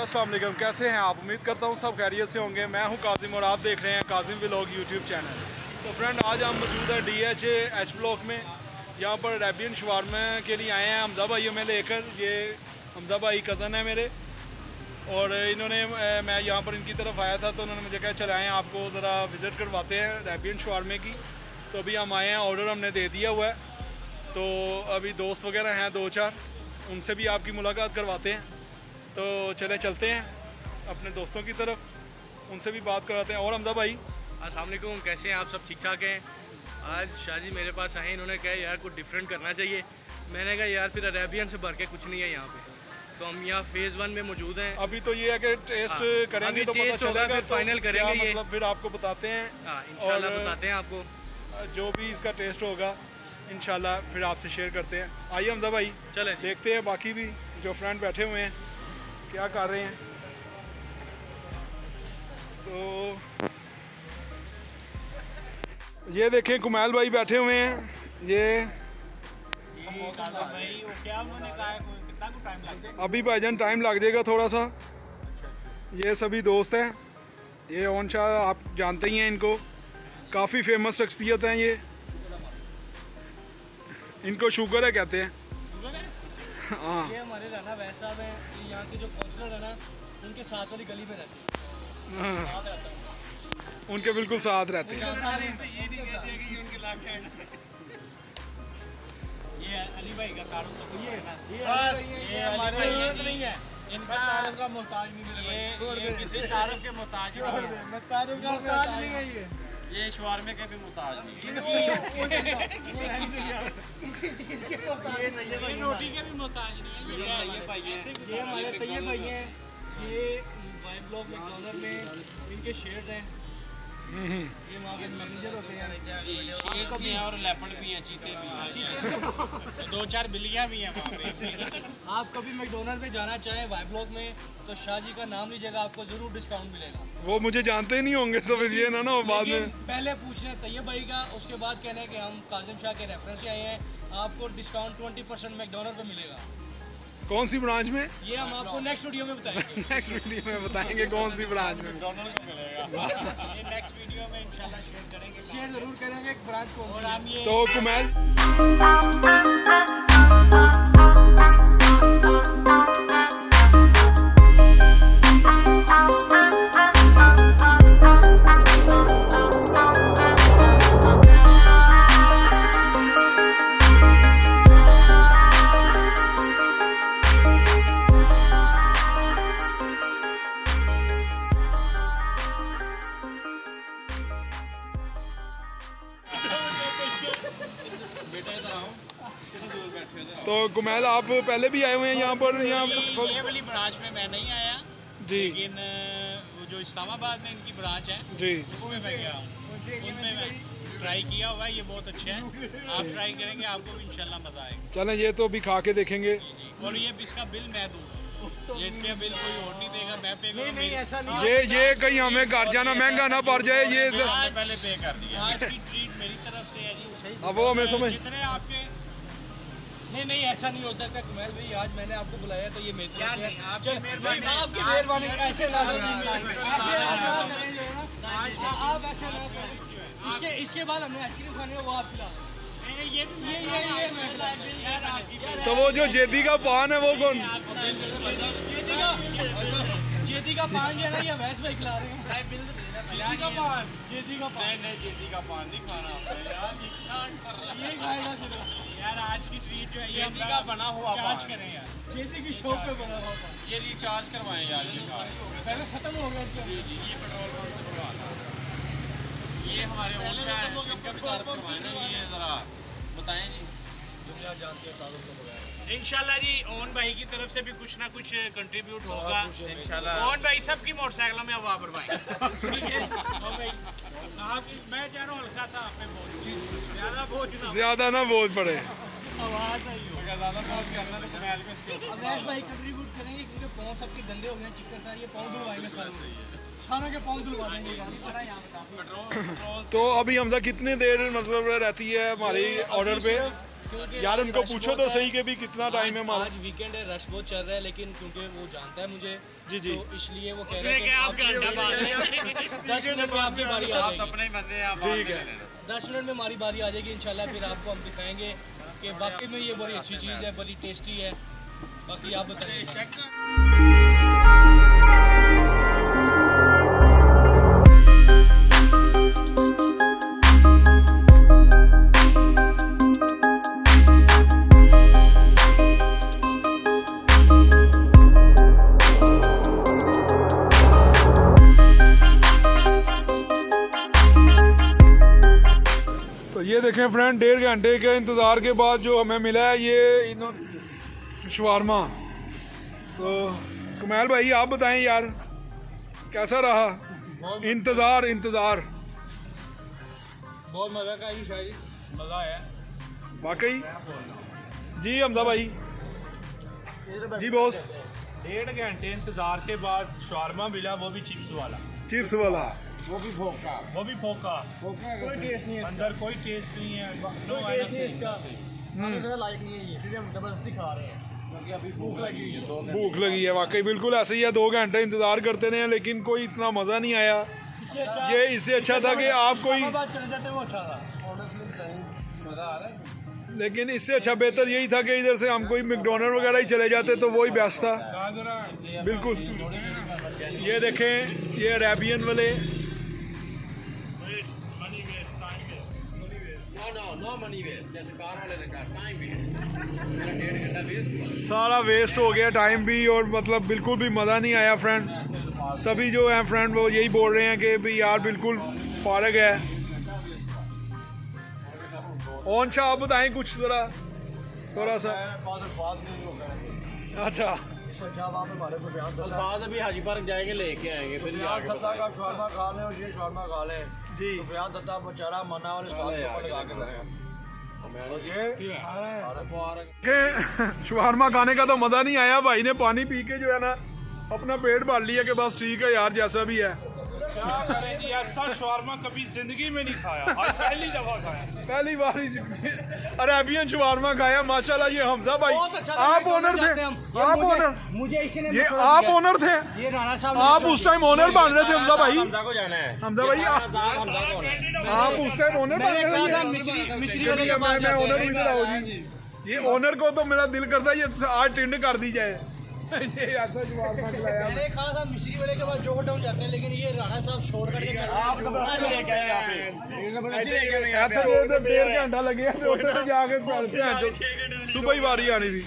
अस्सलाम वालेकुम, कैसे हैं आप? उम्मीद करता हूँ सब खैरियत से होंगे। मैं हूँ काजिम और आप देख रहे हैं काजिम व्लॉग यूट्यूब चैनल। तो फ्रेंड, आज हम मौजूद है DH ब्लॉक में। यहाँ पर अरेबियन शवारमा के लिए आए हैं हमजा भाई हमें लेकर। ये हमजा भाई कज़न है मेरे, और इन्होंने मैं यहाँ पर इनकी तरफ आया था तो उन्होंने मुझे कहा चले आएँ आपको ज़रा विज़िट करवाते हैं अरेबियन शवारमे की। तो अभी हम आए हैं, ऑर्डर हमने दे दिया हुआ है। तो अभी दोस्त वगैरह हैं 2-4, उनसे भी आपकी मुलाकात करवाते हैं। तो चलते हैं अपने दोस्तों की तरफ, उनसे भी बात कराते हैं। और हमजा भाई अस्सलाम वालेकुम, कैसे हैं आप? सब ठीक ठाक हैं? आज शाहजी मेरे पास आए, इन्होंने कहा यार कुछ डिफरेंट करना चाहिए। मैंने कहा यार फिर अरेबियन से बढ़ के कुछ नहीं है यहाँ पे। तो हम यहाँ फेज़ 1 में मौजूद हैं। अभी तो ये है कि टेस्ट करेंगे तो पता चलेगा, फिर फाइनल करेंगे ये, मतलब फिर आपको बताते हैं। इंशाल्लाह बताते हैं आपको जो भी इसका टेस्ट होगा इंशाल्लाह फिर आपसे शेयर करते हैं। आइए हमजा भाई चले देखते हैं बाकी भी जो फ्रेंड बैठे हुए हैं क्या कर रहे हैं। तो ये देखें कुमैल भाई बैठे हुए हैं। ये अभी भाईजान टाइम लग जाएगा थोड़ा सा। ये सभी दोस्त हैं। ये ओन शाह आप जानते ही हैं इनको, काफ़ी फेमस शख्सियत हैं ये। इनको शुगर है कहते हैं। हाँ, ये हमारे राना वैस साहब हैं, ये यहाँ के जो काउंसलर है ना, उनके साथ वाली गली में रहते हैं। उनके बिल्कुल साथ रहते हैं। ये अली भाई का तारुफ तो ये है ना, ये हमारे नहीं है, इनका तारुफ का मोहताज नहीं मेरे भाई। ये किसी तारुफ के मोहताज नहीं है। मैं तारुफ का मोहताज नहीं है। ये शवारमे के भी मोहताज नहीं है। ये रोटी के भी मोहताज नहीं है। ये हमारे तैयब भाई हैं। ये वाई ब्लॉक मैकडॉनल्ड में इनके शेयर्स हैं। ये वहाँ पे मैनेजर होते हैं। शेयर्स भी हैं और लेपर्ड भी हैं, चीते भी हैं, 2-4 बिल्लियाँ भी हैं वहाँ पे। आप कभी मैकडॉनल्ड में जाना चाहें वाई ब्लॉक में तो शाह जी का नाम लीजिएगा, आपको ज़रूर डिस्काउंट मिलेगा। वो मुझे जानते ही नहीं होंगे तो फिर ये ना बाद में पहले पूछ लें तैयब भाई का, उसके बाद कहना है कि हम काजिम शाह के रेफरेंस से आए हैं, आपको डिस्काउंट 20% मैकडॉनल्ड पे मिलेगा। कौन सी ब्रांच में? ये हम आपको नेक्स्ट वीडियो में बताएंगे। नेक्स्ट वीडियो में बताएंगे कौन सी ब्रांच में मैकडॉनल्ड मिलेगा। ये नेक्स्ट वीडियो में इंशाल्लाह शेयर करेंगे, शेयर जरूर करेंगे एक ब्रांच को। और हम ये तो कुमैल तो कुमैल आप पहले भी आए हुए हैं यहाँ पर? ये वाली ब्रांच में मैं नहीं आया जी, लेकिन वो जो इस्लामाबाद में इनकी ब्रांच है जी, उसमें मैं गया हूँ, उनमें मैं ट्राई किया हुआ है। ये बहुत अच्छे हैं, आप ट्राई करेंगे आपको भी इंशाल्लाह मज़ा आएगा। चलें ये तो अभी खा के देखेंगे। और ये इसका बिल मैं दूँ, ये इसका बिल कोई और नहीं देगा, मैं पे करूँगा। नहीं ऐसा नहीं, ये कहीं हमें घर जाना महंगा ना पड़ जाए। ये आज पहले पे कर दिया। आज की ट्रीट मेरी तरफ से है जी। अब वो हमें समझ जितने आपके नहीं ऐसा नहीं हो सकता कुमैल भाई, आज मैंने आपको बुलाया तो ये मेरी तरफ से है। आपकी मेहरबानी, आपकी मेहरबानी, ऐसे ना लो, आप ऐसे ना करें। इसके बाद हमने आइसक्रीम खानी है, वो आप खिला। तो वो जो जेदी का पान है वो कौन? जेदी का पान जो है ना, ये वैस भाई खिला रहे हैं। जेदी का पान नहीं, जेदी का पान नहीं खाना ये खाएगा सिर्फ। यार आज की ट्रीट जो है ये जेदी का बना हुआ चार्ज पान करें यार, जेदी की शॉप पे बना हुआ पान। ये रिचार्ज करवाएं यार। ये पहले खत्म हो गया इसका। जी ये पेट्रोल पंप से भरवाना। ये हमारे ओन शाह है, इनका भी तारुफ करवाएं ना। ये ज़रा बताएं जी। दुनिया जानती है तारुफ को बगैर। इंशाल्लाह जी ओन भाई की तरफ से भी कुछ ना कुछ कंट्रीब्यूट होगा इंशाल्लाह। ओन भाई सबकी मोटरसाइकिलों में हवा भरवाएं। मैं चाह रहा हूँ हल्का सा आप पे बोझ, ज़्यादा बोझ ना, ज्यादा ना बोझ पड़े। आवाज़ आई हो। ज़्यादा बोझ करना तो कमाल के इसके ऊपर। अवैश भाई कंट्रीब्यूट करेंगे क्योंकि पाँव सबके गंदे हो गए, चिकन का ये पाँव धुलवाएंगे सारों के पाँव धुलवा देंगे। तो अभी हमजा कितने देर मतलब रहती है हमारी ऑर्डर पे? क्योंकि यार उनको रश पूछो बहुत तो है। सही कि भी कितना टाइम है हमारा। आज वीकेंड है, रश बहुत चल रहा है, लेकिन क्योंकि वो जानता है मुझे जी जी तो इसलिए वो कह रहे हैं कि आप 10 मिनट में आपकी बारी आ जाएगी। अपने ही बंदे हैं, आप ठीक है 10 मिनट में हमारी बारी आ जाएगी इंशाल्लाह। फिर आपको हम दिखाएंगे कि वाकई में ये बड़ी अच्छी चीज़ है, बड़ी टेस्टी है। बाकी आप बताइए। तो ये देखें फ्रेंड, 1.5 घंटे के इंतज़ार के बाद जो हमें मिला है ये शवारमा। तो कमाल भाई आप बताएं यार कैसा रहा इंतज़ार? बहुत मज़ा का ही शायद मज़ा आया। वाकई जी हमजा भाई जी बॉस। 1.5 घंटे इंतजार के बाद शवारमा मिला, वो भी चिप्स वाला, चिप्स वाला। वो भी फोका। कोई टेस्ट नहीं है, अंदर कोई टेस्ट नहीं है, कोई टेस्ट नहीं है इसका। हमें ज़रा लाइक नहीं है ये, फिर हम ज़बरदस्ती खा रहे हैं क्योंकि अभी भूख लगी हुई है। भूख लगी है वाकई, बिल्कुल ऐसे ही है। 2 घंटे इंतज़ार करते रहे लेकिन कोई इतना मज़ा नहीं आया। इससे अच्छा था कि आप कोई, चले जाते वो अच्छा था। लेकिन इससे अच्छा बेहतर यही था कि इधर से हम कोई मैकडॉनल्ड वगैरह ही चले जाते तो वही बेस्ट था। बिल्कुल ये देखें, ये अरेबियन वाले सारा वेस्ट हो गया, टाइम भी, और मतलब बिल्कुल भी मज़ा नहीं आया फ्रेंड। सभी जो हैं फ्रेंड वो यही बोल रहे हैं कि भी यार बिल्कुल फारग है। ओन शाह आप बताएं कुछ ज़रा थोड़ा सा। अच्छा बाद अभी हाजी पार्क जाएंगे, लेके आएंगे फिर का शवारमा खा लें और ये शवारमा खा लें जी। सुफियान दत्ता बेचारा मना वाले लगा के शवारमा खाने का तो मज़ा नहीं आया। भाई ने पानी पी के जो है ना अपना पेट भर लिया कि बस ठीक है यार जैसा भी है। क्या करें जी, ऐसा शवारमा कभी जिंदगी में नहीं खाया, आज पहली दफा खाया। पहली बार अरेबियन शवारमा खाया माशाल्लाह। ये हमजा भाई आप ओनर थे? आप ओनर? मुझे इसने ये आप ओनर थे? ये राणा साहब आप उस टाइम ओनर बन रहे थे हमजा भाई? हमजा को जाना है। हमजा भाई हमजा कौन है? आप उस टाइम ओनर बन रहे थे? मिश्री वाले के पास मैं ओनर इधर आओ जी। ये ओनर को तो मेरा दिल करता है ये आज टिंड कर दी जाए। ये ऐसा शवारमा खिलाया। मैंने कहा था मिश्री वाले के पास जोड़ डाउन जाते हैं, लेकिन ये राणा साहब छोड़ करके चल रहे हैं। ऐसे 1.5 घंटा लगे तो उधर जाके सुबह ही बारी आनी थी।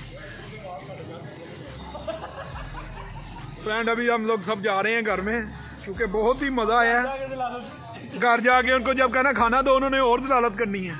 फ्रेंड अभी हम लोग सब जा रहे हैं घर में क्योंकि बहुत ही मज़ा आया है। घर जाके उनको जब कहना खाना तो उन्होंने और दलालत करनी है।